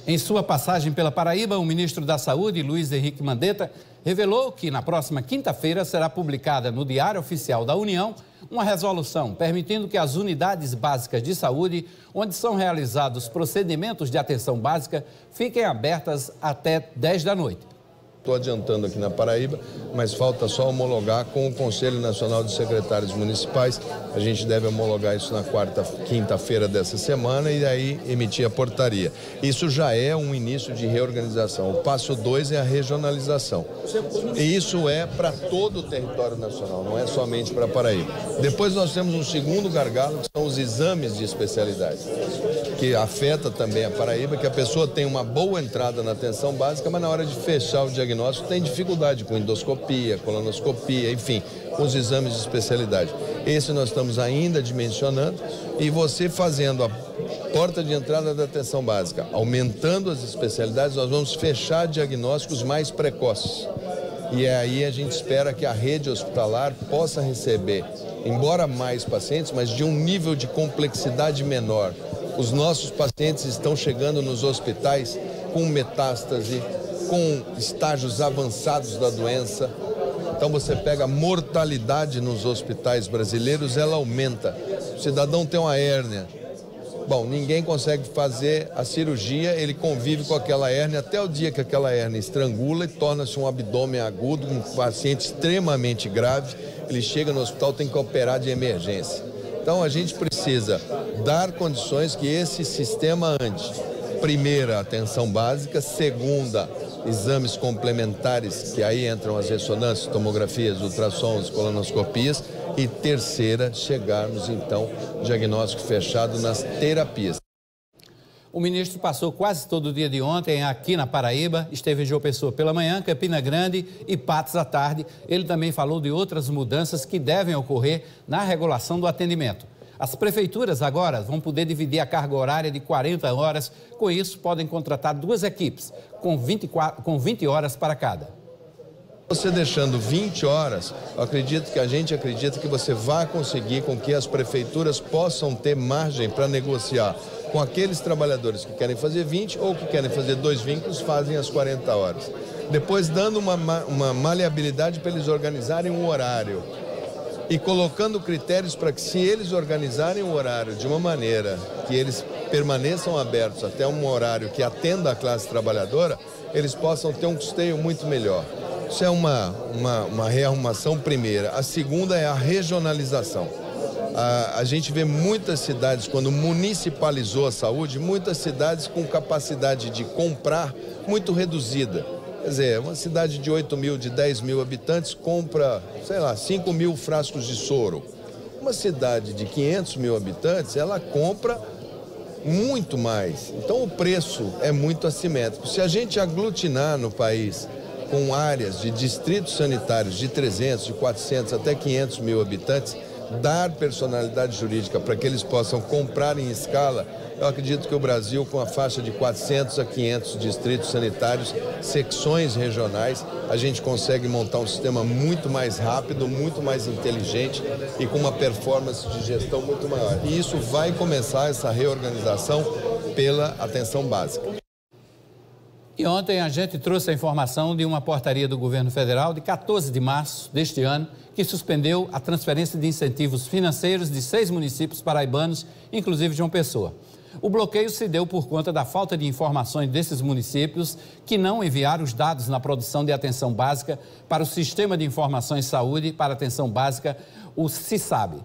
Em sua passagem pela Paraíba, o ministro da Saúde, Luiz Henrique Mandetta, revelou que na próxima quinta-feira será publicada no Diário Oficial da União uma resolução permitindo que as unidades básicas de saúde, onde são realizados procedimentos de atenção básica, fiquem abertas até 10 da noite. Estou adiantando aqui na Paraíba, mas falta só homologar com o Conselho Nacional de Secretários Municipais. A gente deve homologar isso na quinta-feira dessa semana e aí emitir a portaria. Isso já é um início de reorganização. O passo 2 é a regionalização. E isso é para todo o território nacional, não é somente para a Paraíba. Depois nós temos um segundo gargalo, que são os exames de especialidade, que afeta também a Paraíba, que a pessoa tem uma boa entrada na atenção básica, mas na hora de fechar o diagnóstico tem dificuldade com endoscopia, colonoscopia, enfim, com os exames de especialidade. Esse nós estamos ainda dimensionando e você fazendo a porta de entrada da atenção básica, aumentando as especialidades, nós vamos fechar diagnósticos mais precoces. E aí a gente espera que a rede hospitalar possa receber, embora mais pacientes, mas de um nível de complexidade menor. Os nossos pacientes estão chegando nos hospitais com metástase, com estágios avançados da doença. Então você pega a mortalidade nos hospitais brasileiros, ela aumenta. O cidadão tem uma hérnia. Bom, ninguém consegue fazer a cirurgia, ele convive com aquela hérnia até o dia que aquela hérnia estrangula e torna-se um abdômen agudo, um paciente extremamente grave. Ele chega no hospital, tem que operar de emergência. Então a gente precisa dar condições que esse sistema ande. Primeira, atenção básica. Segunda, exames complementares, que aí entram as ressonâncias, tomografias, ultrassons, colonoscopias. E terceira, chegarmos então diagnóstico fechado nas terapias. O ministro passou quase todo o dia de ontem aqui na Paraíba, esteve em João Pessoa pela manhã, Campina Grande e Patos à tarde. Ele também falou de outras mudanças que devem ocorrer na regulação do atendimento. As prefeituras agora vão poder dividir a carga horária de 40 horas. Com isso, podem contratar 2 equipes, com 20 horas para cada. Você deixando 20 horas, a gente acredita que você vai conseguir com que as prefeituras possam ter margem para negociar com aqueles trabalhadores que querem fazer 20 ou que querem fazer 2 vínculos, fazem as 40 horas. Depois dando uma maleabilidade para eles organizarem um horário e colocando critérios para que, se eles organizarem o horário de uma maneira que eles permaneçam abertos até um horário que atenda a classe trabalhadora, eles possam ter um custeio muito melhor. Isso é uma rearrumação primeira. A segunda é a regionalização. A gente vê muitas cidades, quando municipalizou a saúde, muitas cidades com capacidade de comprar muito reduzida. Quer dizer, uma cidade de 8 mil, de 10 mil habitantes compra, sei lá, 5 mil frascos de soro. Uma cidade de 500 mil habitantes, ela compra muito mais. Então o preço é muito assimétrico. Se a gente aglutinar no país com áreas de distritos sanitários de 300, de 400 até 500 mil habitantes, dar personalidade jurídica para que eles possam comprar em escala, eu acredito que o Brasil, com a faixa de 400 a 500 distritos sanitários, secções regionais, a gente consegue montar um sistema muito mais rápido, muito mais inteligente e com uma performance de gestão muito maior. E isso vai começar, essa reorganização, pela atenção básica. E ontem a gente trouxe a informação de uma portaria do governo federal de 14 de março deste ano, que suspendeu a transferência de incentivos financeiros de 6 municípios paraibanos, inclusive João Pessoa. O bloqueio se deu por conta da falta de informações desses municípios que não enviaram os dados na produção de atenção básica para o Sistema de Informações de Saúde para Atenção Básica, o SISAB.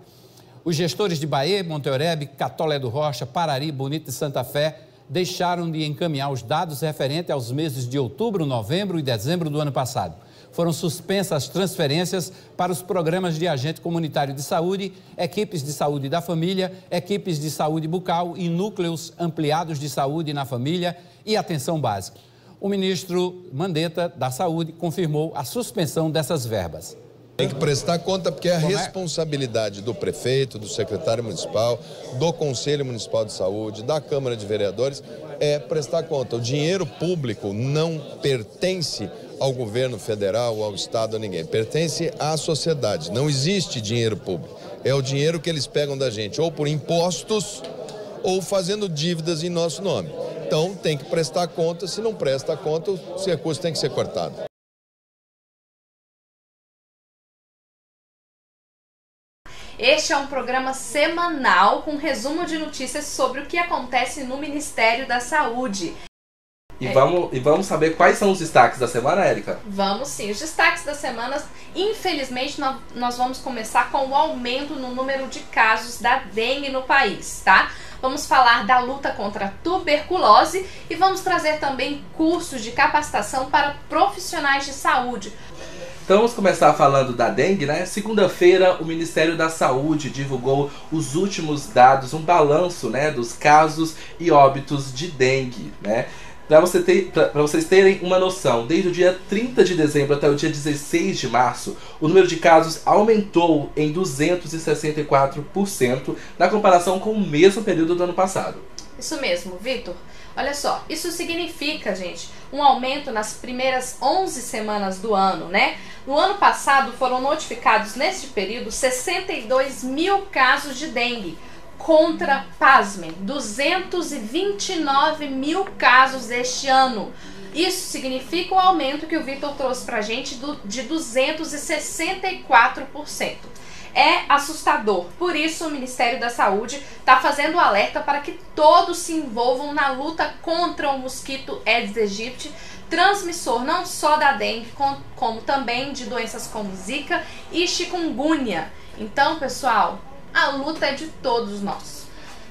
Os gestores de Bahia, Monte Oreb, Catolé do Rocha, Parari, Bonito e Santa Fé deixaram de encaminhar os dados referentes aos meses de outubro, novembro e dezembro do ano passado. Foram suspensas as transferências para os programas de agente comunitário de saúde, equipes de saúde da família, equipes de saúde bucal e núcleos ampliados de saúde na família e atenção básica. O ministro Mandetta, da Saúde, confirmou a suspensão dessas verbas. Tem que prestar conta porque é a responsabilidade do prefeito, do secretário municipal, do Conselho Municipal de Saúde, da Câmara de Vereadores, é prestar conta. O dinheiro público não pertence ao governo federal, ao Estado, a ninguém. Pertence à sociedade. Não existe dinheiro público. É o dinheiro que eles pegam da gente, ou por impostos, ou fazendo dívidas em nosso nome. Então tem que prestar conta, se não presta conta, os recursos têm que ser cortados. Este é um programa semanal com resumo de notícias sobre o que acontece no Ministério da Saúde. E vamos saber quais são os destaques da semana, Érica? Vamos sim. Os destaques da semana, infelizmente, nós vamos começar com o aumento no número de casos da dengue no país, tá? Vamos falar da luta contra a tuberculose e vamos trazer também cursos de capacitação para profissionais de saúde. Então vamos começar falando da dengue, né? Segunda-feira, o Ministério da Saúde divulgou os últimos dados, um balanço, né, dos casos e óbitos de dengue, né? Para vocês terem uma noção, desde o dia 30 de dezembro até o dia 16 de março, o número de casos aumentou em 264% na comparação com o mesmo período do ano passado. Isso mesmo, Vitor. Olha só, isso significa, gente, um aumento nas primeiras 11 semanas do ano, né? No ano passado foram notificados neste período 62 mil casos de dengue, contra, pasmem, 229 mil casos este ano. Isso significa um aumento que o Vitor trouxe pra gente de 264%. É assustador, por isso o Ministério da Saúde está fazendo alerta para que todos se envolvam na luta contra o mosquito Aedes aegypti, transmissor não só da dengue, como também de doenças como Zika e chikungunya. Então, pessoal, a luta é de todos nós.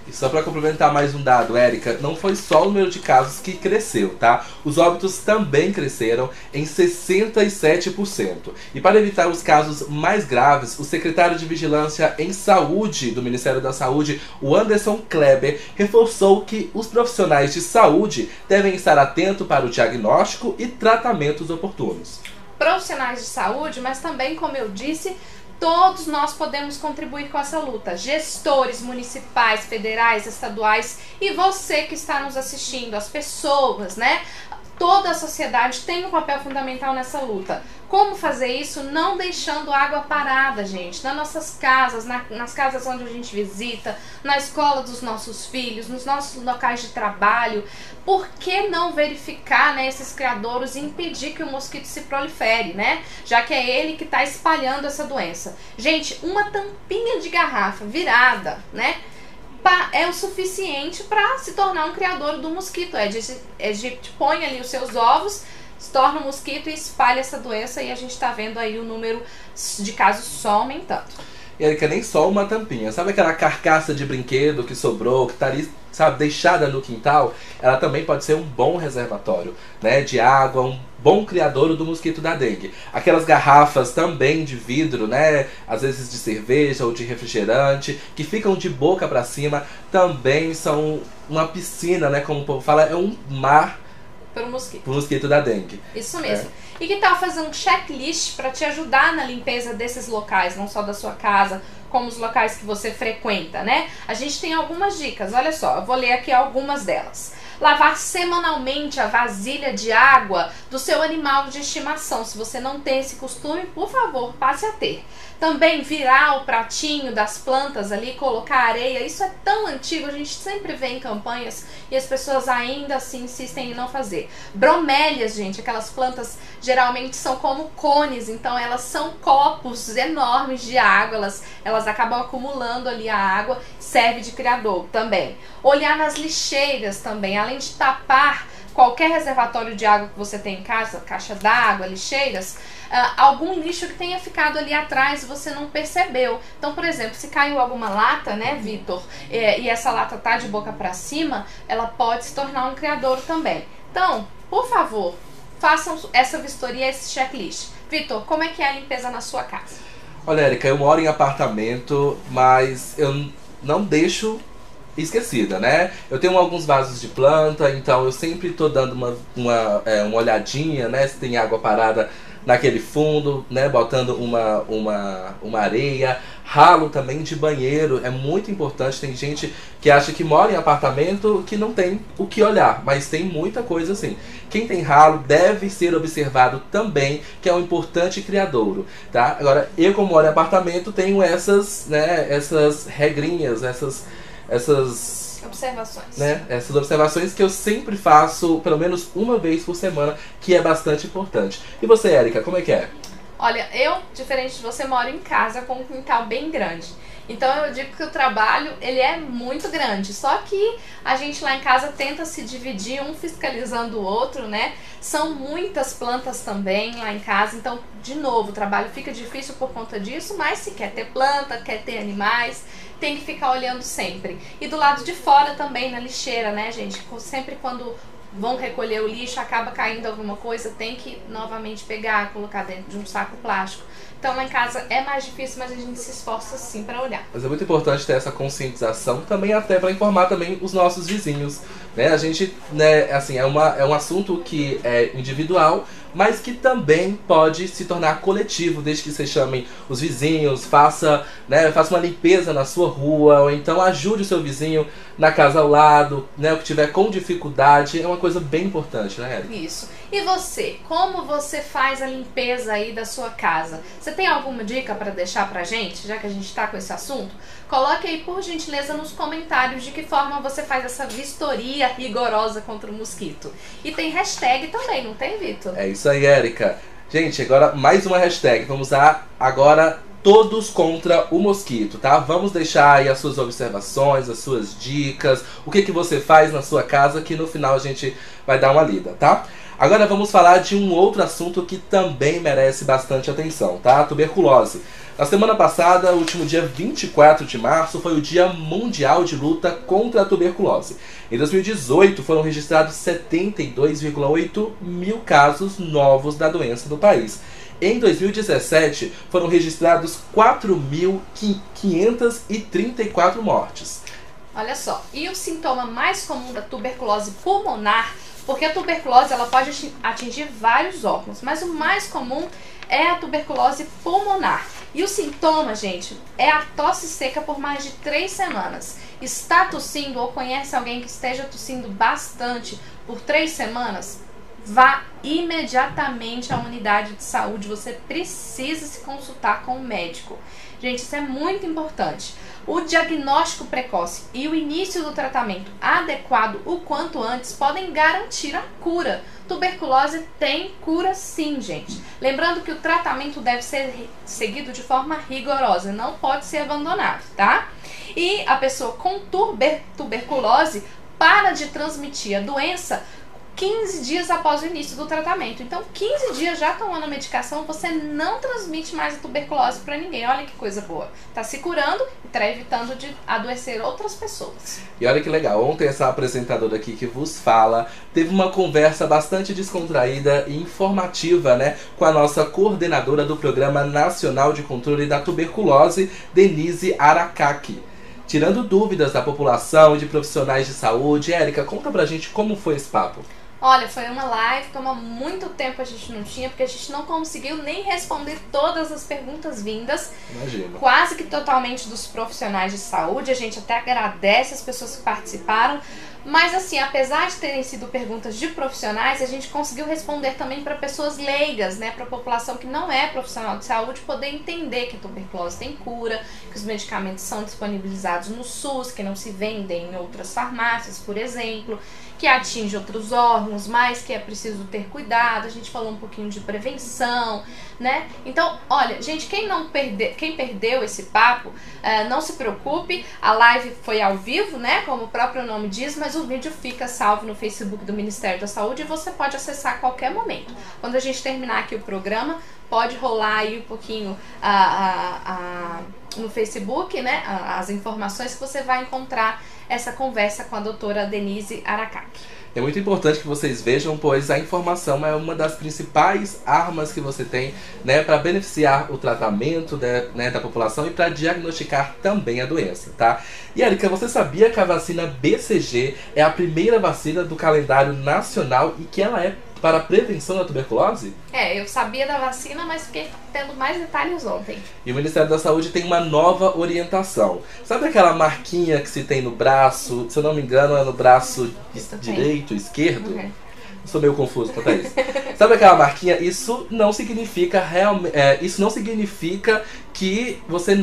E só para complementar mais um dado, Érica, não foi só o número de casos que cresceu, tá? Os óbitos também cresceram em 67%. E para evitar os casos mais graves, o secretário de Vigilância em Saúde do Ministério da Saúde, o Anderson Kleber, reforçou que os profissionais de saúde devem estar atentos para o diagnóstico e tratamentos oportunos. Profissionais de saúde, mas também, como eu disse, todos nós podemos contribuir com essa luta. Gestores municipais, federais, estaduais e você que está nos assistindo, as pessoas, né? Toda a sociedade tem um papel fundamental nessa luta. Como fazer isso? Não deixando água parada, gente. Nas nossas casas, nas casas onde a gente visita, na escola dos nossos filhos, nos nossos locais de trabalho. Por que não verificar, né, esses criadouros e impedir que o mosquito se prolifere, né? Já que é ele que está espalhando essa doença. Gente, uma tampinha de garrafa virada, né, é o suficiente para se tornar um criador do mosquito Aedes aegypti. Põe ali os seus ovos, se torna um mosquito e espalha essa doença, e a gente está vendo aí o número de casos só aumentando. E Érica, nem só uma tampinha. Sabe aquela carcaça de brinquedo que sobrou, que tá ali, sabe, deixada no quintal? Ela também pode ser um bom reservatório, né, de água, um bom criadouro do mosquito da dengue. Aquelas garrafas também de vidro, né, às vezes de cerveja ou de refrigerante, que ficam de boca para cima, também são uma piscina, né, como o povo fala, é um mar pro mosquito da dengue. Isso mesmo. E que tal fazer um checklist para te ajudar na limpeza desses locais, não só da sua casa, como os locais que você frequenta, né? A gente tem algumas dicas, olha só, eu vou ler aqui algumas delas. Lavar semanalmente a vasilha de água do seu animal de estimação. Se você não tem esse costume, por favor, passe a ter. Também virar o pratinho das plantas ali, colocar areia. Isso é tão antigo, a gente sempre vê em campanhas e as pessoas ainda assim insistem em não fazer. Bromélias, gente, aquelas plantas geralmente são como cones, então elas são copos enormes de água, elas acabam acumulando ali a água, serve de criador também. Olhar nas lixeiras também, além de tapar qualquer reservatório de água que você tem em casa, caixa d'água, lixeiras, algum lixo que tenha ficado ali atrás e você não percebeu. Então, por exemplo, se caiu alguma lata, né, Vitor, e essa lata tá de boca para cima, ela pode se tornar um criadouro também. Então, por favor, façam essa vistoria, esse checklist. Vitor, como é que é a limpeza na sua casa? Olha, Érica, eu moro em apartamento, mas eu não deixo esquecida, né? Eu tenho alguns vasos de planta, então eu sempre tô dando uma olhadinha, né, se tem água parada naquele fundo, né, botando uma areia. Ralo também de banheiro é muito importante. Tem gente que acha que mora em apartamento que não tem o que olhar, mas tem muita coisa assim. Quem tem ralo deve ser observado também, que é um importante criadouro, tá? Agora, eu como moro em apartamento tenho essas, né, essas regrinhas, observações. Né? Essas observações que eu sempre faço, pelo menos uma vez por semana, que é bastante importante. E você, Érica, como é que é? Olha, eu, diferente de você, moro em casa com um quintal bem grande. Então eu digo que o trabalho, ele é muito grande. Só que a gente lá em casa tenta se dividir, um fiscalizando o outro, né? São muitas plantas também lá em casa. Então, de novo, o trabalho fica difícil por conta disso. Mas se quer ter planta, quer ter animais, tem que ficar olhando sempre. E do lado de fora também, na lixeira, né, gente? Sempre quando vão recolher o lixo, acaba caindo alguma coisa, tem que novamente pegar, colocar dentro de um saco plástico. Então lá em casa é mais difícil, mas a gente se esforça sim para olhar. Mas é muito importante ter essa conscientização também, até para informar também os nossos vizinhos, né? A gente, né, assim, é um assunto que é individual, mas que também pode se tornar coletivo, desde que você chame os vizinhos, faça uma limpeza na sua rua, ou então ajude o seu vizinho na casa ao lado, né, o que tiver com dificuldade, é uma coisa bem importante, né, Érica? Isso. E você, como você faz a limpeza aí da sua casa? Você tem alguma dica para deixar pra gente, já que a gente está com esse assunto? Coloque aí, por gentileza, nos comentários de que forma você faz essa vistoria rigorosa contra o mosquito. E tem hashtag também, não tem, Vitor? É isso aí, Érica. Gente, agora mais uma hashtag. Vamos usar agora todos contra o mosquito, tá? Vamos deixar aí as suas observações, as suas dicas, o que você faz na sua casa, que no final a gente vai dar uma lida, tá? Agora vamos falar de um outro assunto que também merece bastante atenção, tá? A tuberculose. Na semana passada, o último dia 24 de março, foi o Dia Mundial de Luta contra a Tuberculose. Em 2018, foram registrados 72,8 mil casos novos da doença no país. Em 2017, foram registrados 4.534 mortes. Olha só, e o sintoma mais comum da tuberculose pulmonar, porque a tuberculose ela pode atingir vários órgãos, mas o mais comum é a tuberculose pulmonar. E o sintoma, gente, é a tosse seca por mais de 3 semanas. Está tossindo ou conhece alguém que esteja tossindo bastante por 3 semanas? Vá imediatamente à unidade de saúde. Você precisa se consultar com o médico. Gente, isso é muito importante. O diagnóstico precoce e o início do tratamento adequado o quanto antes podem garantir a cura. Tuberculose tem cura sim, gente. Lembrando que o tratamento deve ser seguido de forma rigorosa, não pode ser abandonado, tá? E a pessoa com tuberculose para de transmitir a doença 15 dias após o início do tratamento. Então, 15 dias já tomando a medicação, você não transmite mais a tuberculose para ninguém. Olha que coisa boa. Tá se curando e tá evitando de adoecer outras pessoas. E olha que legal, ontem essa apresentadora aqui que vos fala teve uma conversa bastante descontraída e informativa, né, com a nossa coordenadora do Programa Nacional de Controle da Tuberculose, Denise Aracaki. Tirando dúvidas da população e de profissionais de saúde. Érica, conta pra gente como foi esse papo. Olha, foi uma live que há muito tempo a gente não tinha, porque a gente não conseguiu nem responder todas as perguntas vindas. Imagina. Quase que totalmente dos profissionais de saúde. A gente até agradece as pessoas que participaram. Mas assim, apesar de terem sido perguntas de profissionais, a gente conseguiu responder também para pessoas leigas, né? Para a população que não é profissional de saúde poder entender que a tuberculose tem cura, que os medicamentos são disponibilizados no SUS, que não se vendem em outras farmácias, por exemplo, que atinge outros órgãos, mas que é preciso ter cuidado. A gente falou um pouquinho de prevenção, né? Então, olha, gente, quem perdeu esse papo, não se preocupe, a live foi ao vivo, né? Como o próprio nome diz, mas o vídeo fica salvo no Facebook do Ministério da Saúde e você pode acessar a qualquer momento. Quando a gente terminar aqui o programa, pode rolar aí um pouquinho no Facebook, né? As informações que você vai encontrar essa conversa com a doutora Denise Aracaki. É muito importante que vocês vejam, pois a informação é uma das principais armas que você tem, né, para beneficiar o tratamento, né, da população e para diagnosticar também a doença, tá? E Érica, você sabia que a vacina BCG é a primeira vacina do calendário nacional e que ela é para a prevenção da tuberculose? Eu sabia da vacina, mas fiquei tendo mais detalhes ontem. E o Ministério da Saúde tem uma nova orientação. Sabe aquela marquinha que se tem no braço? Se eu não me engano, é no braço direito, esquerdo? Uhum. Sou meio confuso quanto a isso. Sabe aquela marquinha? Isso não significa realmente. Isso não significa que você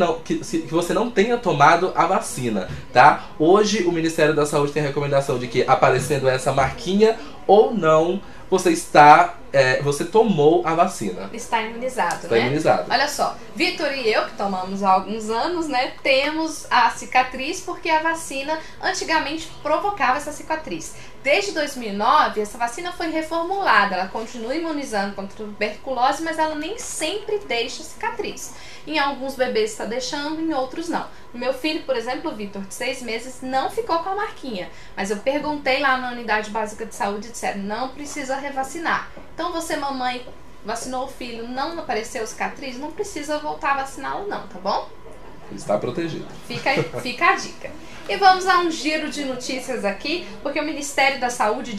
não tenha tomado a vacina, tá? Hoje o Ministério da Saúde tem a recomendação de que, aparecendo essa marquinha ou não, você tomou a vacina. Está imunizado, Está né? imunizado. Olha só, Vitor e eu, que tomamos há alguns anos, né, temos a cicatriz porque a vacina antigamente provocava essa cicatriz. Desde 2009, essa vacina foi reformulada, ela continua imunizando contra a tuberculose, mas ela nem sempre deixa cicatriz. Em alguns bebês está deixando, em outros não. O meu filho, por exemplo, o Vitor, de 6 meses, não ficou com a marquinha. Mas eu perguntei lá na unidade básica de saúde e disseram, não precisa revacinar. Então você, mamãe, vacinou o filho, não apareceu cicatriz, não precisa voltar a vaciná-lo não, tá bom? Está protegido. Fica a dica. E vamos a um giro de notícias aqui, porque o Ministério da Saúde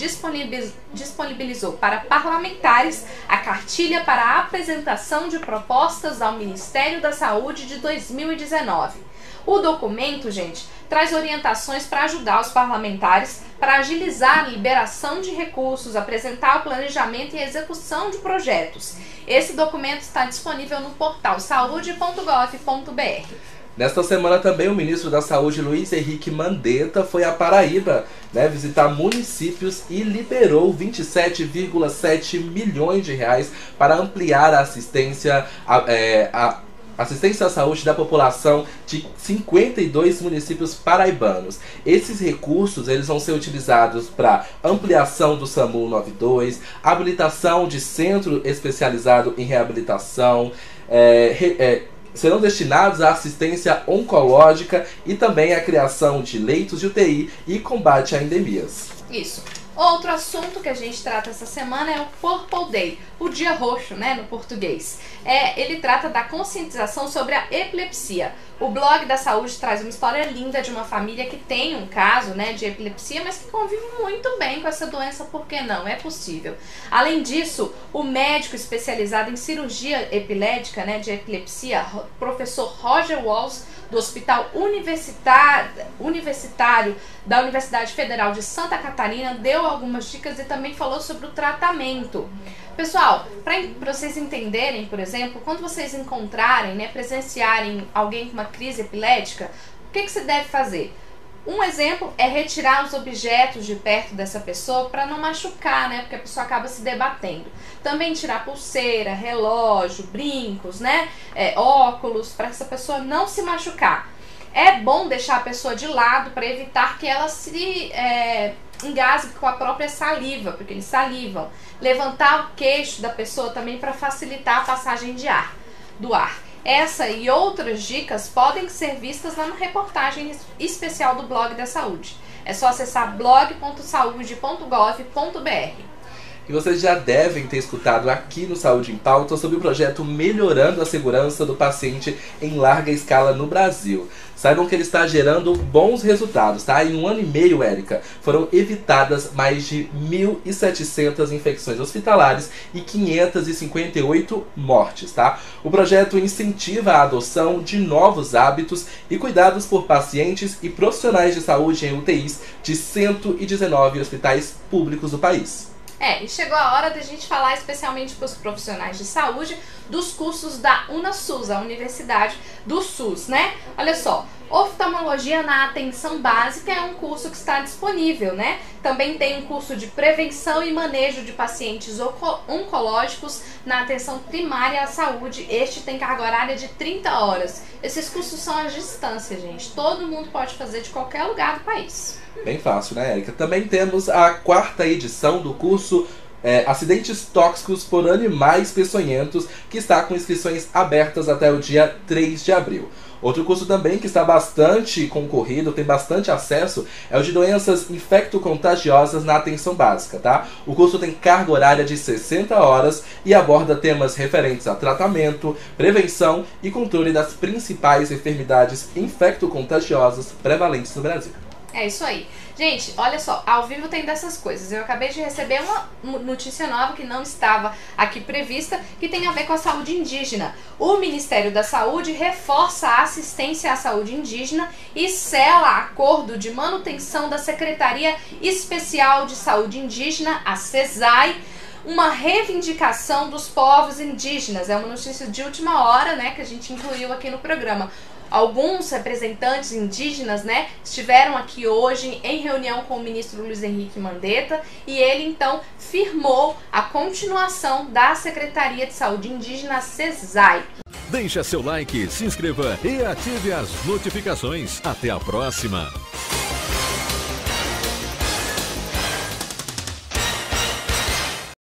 disponibilizou para parlamentares a cartilha para a apresentação de propostas ao Ministério da Saúde de 2019. O documento, gente, traz orientações para ajudar os parlamentares para agilizar a liberação de recursos, apresentar o planejamento e execução de projetos. Esse documento está disponível no portal saude.gov.br. Nesta semana também o ministro da Saúde, Luiz Henrique Mandetta, foi à Paraíba, né, visitar municípios e liberou 27,7 milhões de reais para ampliar a assistência à saúde da população de 52 municípios paraibanos. Esses recursos eles vão ser utilizados para ampliação do SAMU 92, habilitação de centro especializado em reabilitação, serão destinados à assistência oncológica e também à criação de leitos de UTI e combate a endemias. Isso. Outro assunto que a gente trata essa semana é o Purple Day, o Dia Roxo, né, no português. Ele trata da conscientização sobre a epilepsia. O blog da saúde traz uma história linda de uma família que tem um caso, né, de epilepsia, mas que convive muito bem com essa doença, por que não? É possível. Além disso, o médico especializado em cirurgia epilética, né, de epilepsia, professor Roger Walls, do Hospital Universitário da Universidade Federal de Santa Catarina, deu algumas dicas e também falou sobre o tratamento. Pessoal, para vocês entenderem, por exemplo, quando vocês encontrarem, né, presenciarem alguém com uma crise epilética, o que você deve fazer? Um exemplo é retirar os objetos de perto dessa pessoa para não machucar, né? Porque a pessoa acaba se debatendo. Também tirar pulseira, relógio, brincos, né? Óculos, para essa pessoa não se machucar. É bom deixar a pessoa de lado para evitar que ela se engasgue com a própria saliva, porque eles salivam. Levantar o queixo da pessoa também para facilitar a passagem do ar. Essa e outras dicas podem ser vistas lá na reportagem especial do blog da saúde. É só acessar blog.saude.gov.br. E vocês já devem ter escutado aqui no Saúde em Pauta sobre o projeto Melhorando a Segurança do Paciente em Larga Escala no Brasil. Saibam que ele está gerando bons resultados, tá? Em 1 ano e meio, Érica, foram evitadas mais de 1.700 infecções hospitalares e 558 mortes, tá? O projeto incentiva a adoção de novos hábitos e cuidados por pacientes e profissionais de saúde em UTIs de 119 hospitais públicos do país. E chegou a hora da gente falar especialmente para os profissionais de saúde dos cursos da UnaSUS, a Universidade do SUS, né? Olha só, oftalmologia na atenção básica é um curso que está disponível, né? Também tem um curso de prevenção e manejo de pacientes oncológicos na atenção primária à saúde. Este tem carga horária de 30 horas. Esses cursos são à distância, gente. Todo mundo pode fazer de qualquer lugar do país. Bem fácil, né, Érica? Também temos a 4ª edição do curso Acidentes Tóxicos por Animais Peçonhentos, que está com inscrições abertas até o dia 3 de abril. Outro curso também que está bastante concorrido, tem bastante acesso, é o de doenças infecto-contagiosas na atenção básica, tá? O curso tem carga horária de 60 horas e aborda temas referentes a tratamento, prevenção e controle das principais enfermidades infecto-contagiosas prevalentes no Brasil. É isso aí. Gente, olha só, ao vivo tem dessas coisas. Eu acabei de receber uma notícia nova que não estava aqui prevista, que tem a ver com a saúde indígena. O Ministério da Saúde reforça a assistência à saúde indígena e sela acordo de manutenção da Secretaria Especial de Saúde Indígena, a SESAI, uma reivindicação dos povos indígenas. É uma notícia de última hora, né, que a gente incluiu aqui no programa. Alguns representantes indígenas, né, estiveram aqui hoje em reunião com o ministro Luiz Henrique Mandetta e ele então firmou a continuação da Secretaria de Saúde Indígena, SESAI. Deixa seu like, se inscreva e ative as notificações. Até a próxima!